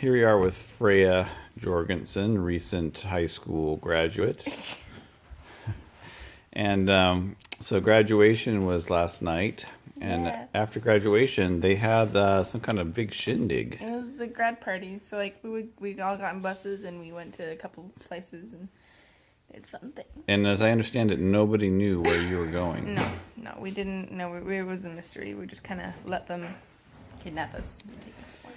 Here we are with Freja Jorgensen, recent high school graduate. And so graduation was last night. And Yeah. after graduation, they had some kind of big shindig. It was a grad party, so like we all got in buses and we went to a couple places and did fun things. And as I understand it, nobody knew where you were going. No, we didn't know. It was a mystery. We just kind of let them kidnap us and take us away.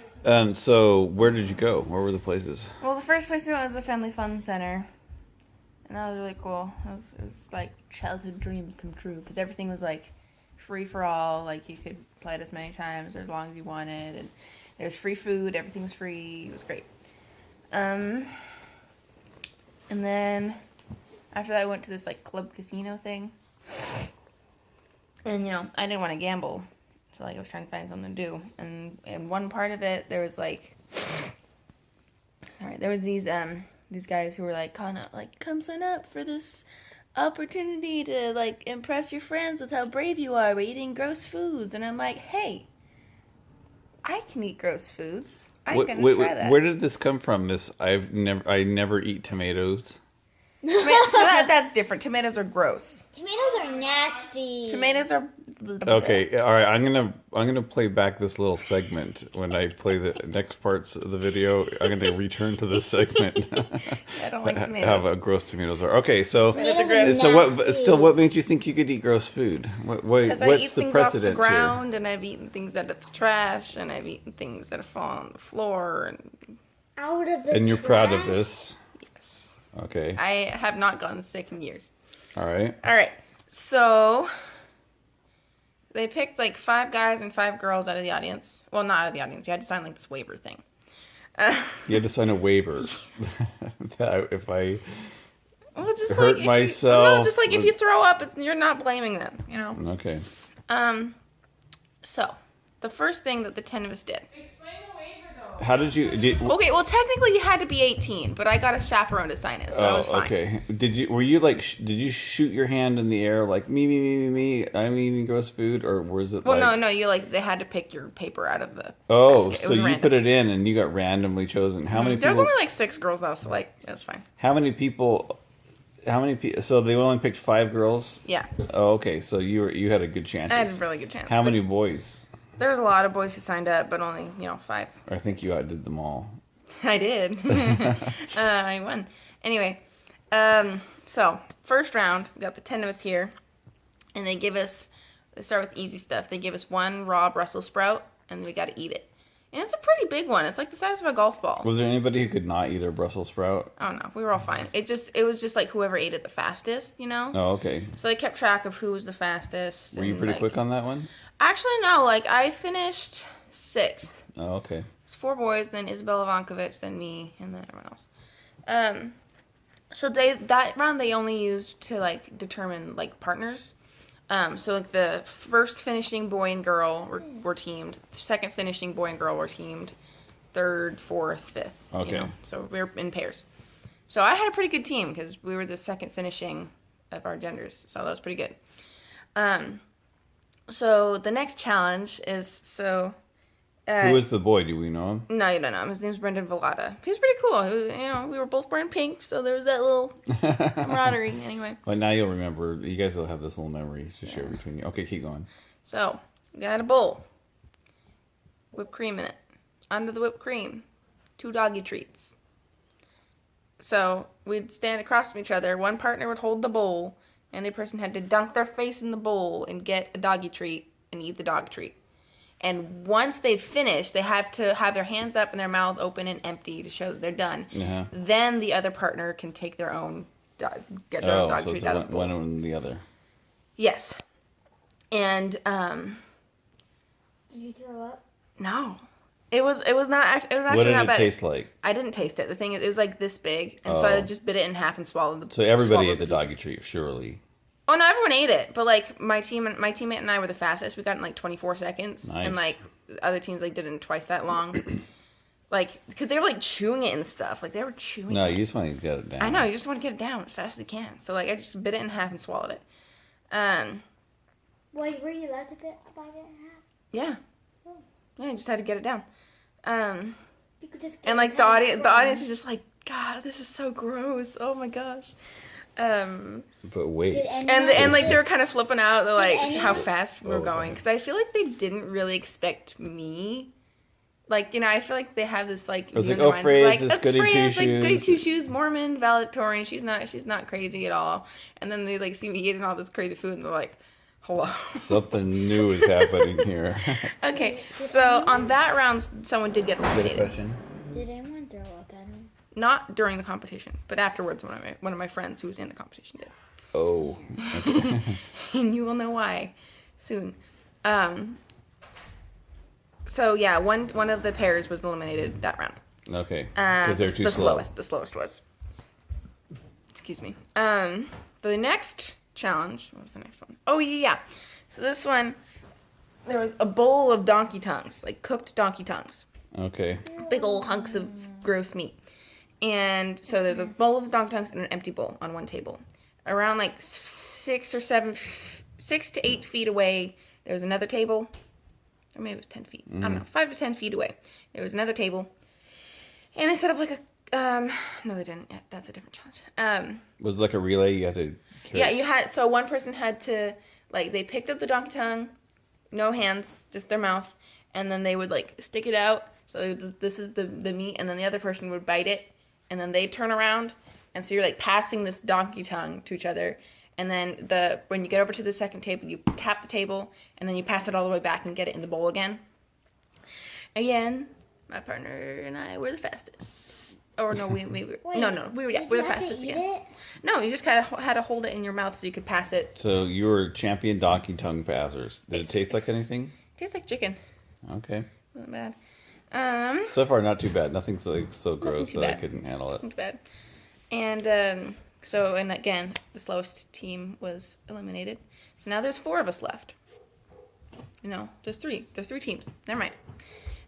So where did you go? Where were the places? Well, the first place we went was a family fun center, and that was really cool. It was like childhood dreams come true because everything was like free for all. Like you could play it as many times or as long as you wanted, and there was free food. Everything was free. It was great. And then after that, I went to this like club casino thing, and I didn't want to gamble, so like I was trying to find something to do. And in one part of it, there was like, there were these guys who were like, come sign up for this opportunity to like impress your friends with how brave you are by eating gross foods. And I'm like, hey, I can eat gross foods. I'm gonna try that. Where did this come from? I never eat tomatoes. So that's different. Tomatoes are gross. Tomatoes are nasty. Tomatoes are Okay, all right. I'm gonna play back this little segment when I play the next parts of the video. I'm gonna return to this segment. I don't like tomatoes. How gross tomatoes are. Okay, so Tomatoes are gross. so what made you think you could eat gross food? Because I What's eat the things off the precedent ground, and I've eaten things out of the trash, and I've eaten things that have fallen on the floor. And Out of the here? And you're trash? proud of this? yes, Okay. I have not gotten sick in years. All right. All right, so they picked like 5 guys and 5 girls out of the audience. Well, not out of the audience. You had to sign like this waiver thing. You had to sign a waiver. That if I Well, just hurt like myself. No, just like if you throw up, you're not blaming them. Okay. So the first thing that the 10 of us did. Explain the waiver, though. How did you? Okay, well, technically you had to be 18, but I got a chaperone to sign it, so I was fine. Okay. Did you shoot your hand in the air like me? I'm eating gross food, or was it? Well, like, no, they had to pick your paper out of the. Oh, basket. It so was you random. put it in and you got randomly chosen. How many There was people? only like 6 girls though, so like it was fine. How many people? So they only picked 5 girls. Yeah, Oh, okay. So you had a good chance. I had a really good chance. How many boys? There was a lot of boys who signed up, but only 5. I think you outdid them all. I did. I won. Anyway, so first round, we got the 10 of us here, and they start with easy stuff. They give us 1 raw Brussels sprout, and we got to eat it. And it's a pretty big one. It's like the size of a golf ball. Was there anybody who could not eat a Brussels sprout? I don't know. We were all fine. It was just like whoever ate it the fastest, Oh, okay. So they kept track of who was the fastest. Were you pretty quick on that one? Actually, no. Like I finished 6th. Oh, okay. It's 4 boys, then Isabella Ivankovic, then me, and then everyone else. So that round they only used to like determine like partners. So like the first finishing boy and girl were teamed. Second finishing boy and girl were teamed. 3rd, 4th, 5th. Okay. So we were in pairs. So I had a pretty good team because we were the second finishing of our genders. So that was pretty good. So the next challenge is Who was the boy? Do we know him? No, you don't know him. His name's Brendan Vallada. He was pretty cool. We were both wearing pink, so there was that little camaraderie. Anyway. Well, now you'll remember. You guys will have this little memory to share between you. Okay, keep going. So, we got a bowl. Whipped cream in it. Under the whipped cream, 2 doggy treats. So, we'd stand across from each other. One partner would hold the bowl, and the other person had to dunk their face in the bowl and get a doggy treat and eat the dog treat. And once they've finished, they have to have their hands up and their mouth open and empty to show that they're done. Uh-huh. Then the other partner can take their own, get their own dog so treat it's out of the bowl. one and the other. Yes. And, Did you throw up? no. It was actually not bad. What did it taste like? I didn't taste it. The thing is, it was like this big, and so I just bit it in half and swallowed the. So everybody swallowed ate the pieces. doggy treat, surely. Oh no, everyone ate it, but like my teammate and I were the fastest. We got it in like 24 seconds, Nice. and like other teams like did it in twice that long. Like, because they were like chewing it and stuff. Like they were chewing. No, it. you just want to get it down. I know, you just want to get it down as fast as you can. So like I just bit it in half and swallowed it. Wait, were you allowed to bite it in half? Yeah. Oh. Yeah, I just had to get it down. Because could just And like the audience is just like, God, this is so gross. Oh my gosh. But wait. And like they were kind of flipping out like how anyone- fast we were going, because I feel like they didn't really expect me. Like, you know, I feel like they have this like. I was view like, in oh, their minds Freja, of, this goody Freja, two it's like goody shoes. two shoes, Mormon, valedictorian. She's not crazy at all. And then they like see me eating all this crazy food, and they're like, hello. Something new is happening here. Okay, so on that round, someone did get eliminated. Question? Did anyone throw up at him? Not during the competition, but afterwards, one of my friends who was in the competition did. Oh. And you will know why soon. So yeah, one of the pairs was eliminated that round. Okay. Because they're too slow. The slowest was. Excuse me. But the next challenge, what was the next one? Oh yeah. So this one, there was a bowl of donkey tongues, like cooked donkey tongues. Okay. Big old hunks of gross meat. And so there's a bowl of donkey tongues and an empty bowl on one table. Around like 6 to 8 feet away, there was another table. Or maybe it was 10 feet. I don't know. 5 to 10 feet away. There was another table. And they set up like a, no they didn't. Yeah, that's a different challenge. Was it like a relay you had to carry? Yeah, you had, so one person had to, like, they picked up the donkey tongue, no hands, just their mouth, and then they would, like, stick it out. So this is the meat, and then the other person would bite it, and then they'd turn around, and so you're, like, passing this donkey tongue to each other, and then when you get over to the second table, you tap the table, and then you pass it all the way back and get it in the bowl again. Again, my partner and I were the fastest. Or no, we were, we were the fastest again. It? No, you just kind of had to hold it in your mouth so you could pass it. So you were champion donkey tongue passers. Did it taste like anything? Tastes like chicken. Okay. Wasn't bad. So far, not too bad. Nothing's like so gross too that I bad. couldn't handle it. Not bad. And and again, the slowest team was eliminated. So now there's 4 of us left. No, there's 3. There's 3 teams. Never mind.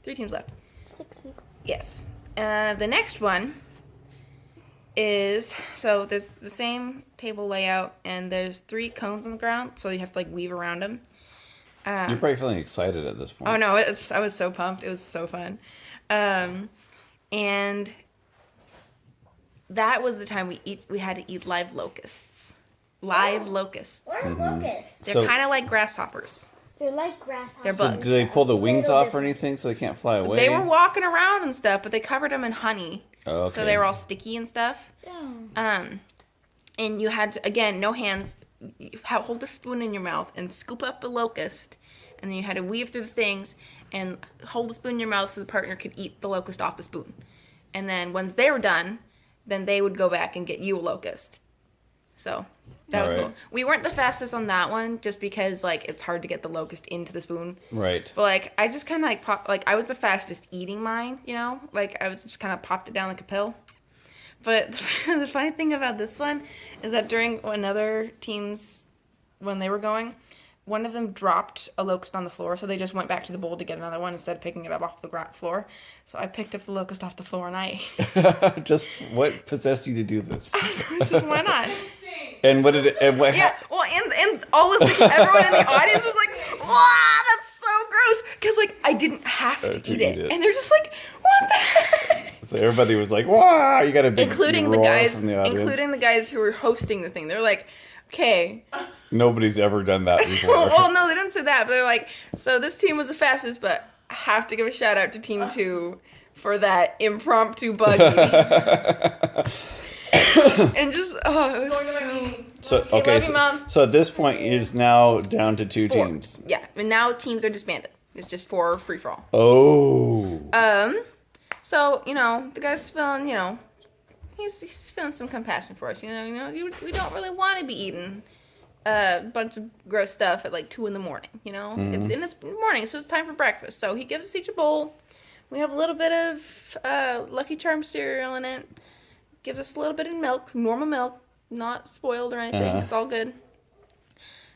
3 teams left. 6 people. Yes. The next one is, so there's the same table layout, and there's 3 cones on the ground, so you have to like weave around them. You're probably feeling excited at this point. Oh no, I was so pumped. It was so fun. And that was the time we had to eat live locusts. Live locusts. What are locusts? They're So- kind of like grasshoppers. They're like grasshoppers. They're So bugs. do they pull the wings Little off or different. anything so they can't fly away? They were walking around and stuff, but they covered them in honey. Oh, okay. So they were all sticky and stuff. Yeah. And you had to, again, no hands. You hold a spoon in your mouth and scoop up a locust, and then you had to weave through the things and hold the spoon in your mouth so the partner could eat the locust off the spoon. And then once they were done, then they would go back and get you a locust. So that was Alright. cool. We weren't the fastest on that one just because like it's hard to get the locust into the spoon. Right. But like I just kind of like I was the fastest eating mine, you know? Like I was just kind of popped it down like a pill. But the funny thing about this one is that during another team's, when they were going, one of them dropped a locust on the floor, so they just went back to the bowl to get another one instead of picking it up off the floor. So I picked up the locust off the floor and I ate. Just what possessed you to do this? Just why not? And what did it? And what? Yeah, well, and all of everyone in the audience was like, "Wow, that's so gross!" Because like I didn't have to eat it, and they're just like, "What the heck?" So everybody was like, "Wow!" You got a big including the roar guys, from the audience. including the guys who were hosting the thing. They're like, "Okay." Nobody's ever done that before. Well, no, they didn't say that, but they're like, "So this team was the fastest, but I have to give a shout out to Team 2 for that impromptu buggy." And just it was So Okay, okay, love you, Mom. so at this point it is now down to 2 4. teams. Yeah, and now teams are disbanded. It's just 4 free for all. Oh. So, you know, the guy's feeling, you know, he's feeling some compassion for us. You know, we don't really want to be eating a bunch of gross stuff at like 2 in the morning. You know, it's morning, so it's time for breakfast. So he gives us each a bowl. We have a little bit of Lucky Charms cereal in it. Gives us a little bit of milk, normal milk, not spoiled or anything. It's all good.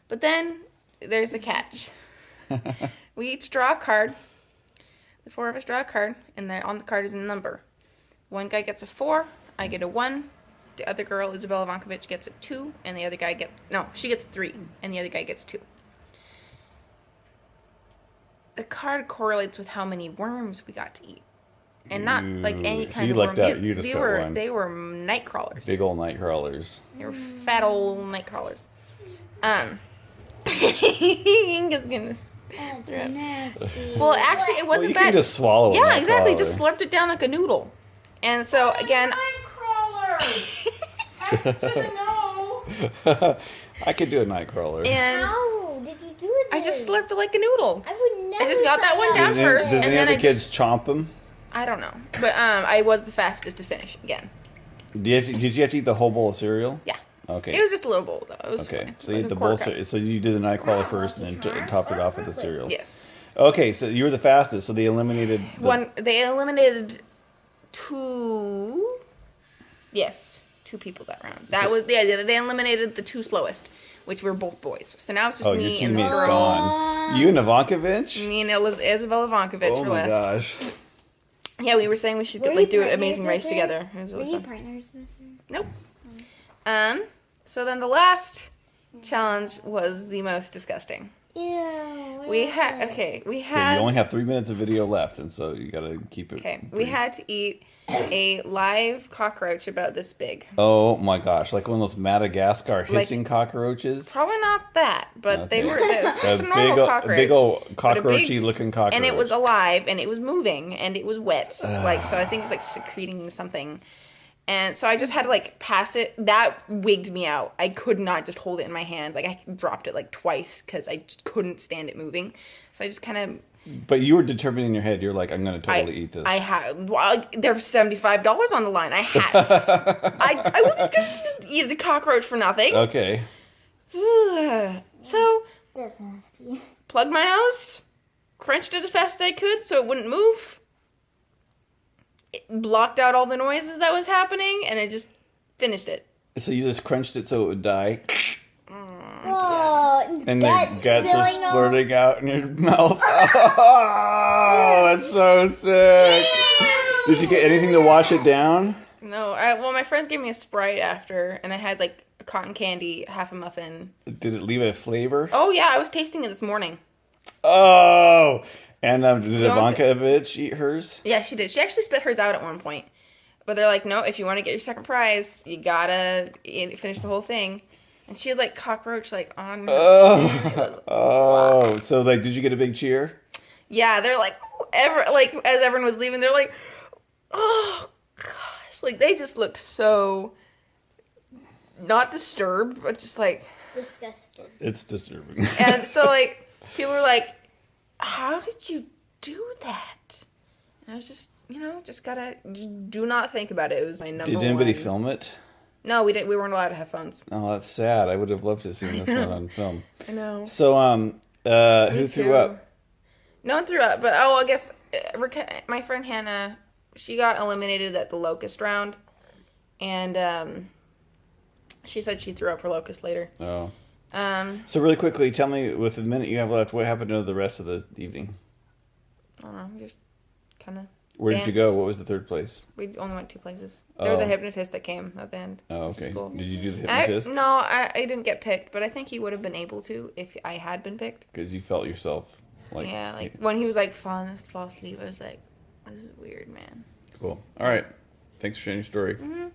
But then there's a catch. We each draw a card. The 4 of us draw a card, and then on the card is a number. One guy gets a 4, I get a 1. The other girl, Isabella Ivankovich, gets a 2, and the other guy she gets 3, and the other guy gets 2. The card correlates with how many worms we got to eat. and not like any Ooh, so kind you of like worm. that. You just they got were one. they were night crawlers. Big old night crawlers. They were fat old night crawlers. Inga's gonna. That's nasty. Well, actually, it Well, wasn't you bad. can just swallow it. Yeah, exactly. Just slurped it down like a noodle. And so again, Nightcrawler. I didn't know. I could do a night crawler. and How did you do it? I just slurped it like a noodle. I would never. I just got that one down Did first, any and of then the I kids just chomp them? I don't know, but I was the fastest to finish again. Did you have to eat the whole bowl of cereal? Yeah. Okay. It was just a little bowl though. It was Okay, fine. so you Like ate a the bowl. quarter cup. So you did the night crawler first, and then topped it off with the cereal. Yes. Okay, so you were the fastest. So they eliminated One. They eliminated two. Yes, two people that round. That was yeah. They eliminated the two slowest, which were both boys. So now it's just Oh, your me and this teammate's girl. gone. You and Ivankovich? Me and Isabella Ivankovich Oh were my left. gosh. Yeah, we were saying we should Were like you do an partners Amazing with Race her? together. It was Were really you fun. partners with her? Nope. So then the last challenge was the most disgusting. Ew. What We was had it? okay. We Okay, had you only have 3 minutes of video left, and so you gotta keep it. okay. We brief. had to eat a live cockroach about this big. Oh my gosh, like one of those Madagascar hissing cockroaches. Probably not that, but they Okay. were just a A normal cockroach. big old but a big- cockroachy looking cockroach. And it was alive, and it was moving, and it was wet. Like so, I think it was like secreting something. And so I just had to like pass it. That wigged me out. I could not just hold it in my hand. Like I dropped it like twice because I just couldn't stand it moving. So I just kind of But you were determined in your head. You're like, I'm gonna totally eat this. I had. Well, there was $75 on the line. I had. I wasn't gonna just eat the cockroach for nothing. Okay. So That's nasty. plugged my nose, crunched it as fast as I could so it wouldn't move. It blocked out all the noises that was happening, and it just finished it. So you just crunched it so it would die, Oh, and the guts guts are spilling out. splurting out in your mouth. Oh, that's so sick. Did you get anything to wash it down? No, well, my friends gave me a Sprite after, and I had like a cotton candy, half a muffin. Did it leave a flavor? Oh yeah, I was tasting it this morning. Oh, and did don't- Ivankovich eat hers? Yeah, she did. She actually spit hers out at one point. But they're like, no, if you want to get your second prize, you gotta finish the whole thing. And she had like cockroach like on her chin. It was, Oh, so like, did you get a big cheer? yeah, they're like, as everyone was leaving, they're like, oh gosh, like they just looked so not disturbed, but just like, Disgusted. It's disturbing. and so like people were like, how did you do that? And I was just, just gotta just do not think about it. It was my number Did anybody one. film it? No, we didn't. We weren't allowed to have phones. Oh, that's sad. I would have loved to have seen this one on film. I know. So, who Me threw too. up? No one threw up, but I guess my friend Hannah, she got eliminated at the locust round, and she said she threw up her locust later. Oh. So really quickly, tell me, with the minute you have left, what happened to the rest of the evening? I don't know, just kind of. Where did you go? What was the third place? We only went 2 places. There was a Oh. hypnotist that came at the end. Oh, which was okay. cool. Did you do the I hypnotist? didn't get picked, but I think he would have been able to if I had been picked. Because you felt yourself like. Yeah, like when he was like fall asleep, I was like, this is weird, man. Cool. All right. Thanks for sharing your story. Mm-hmm.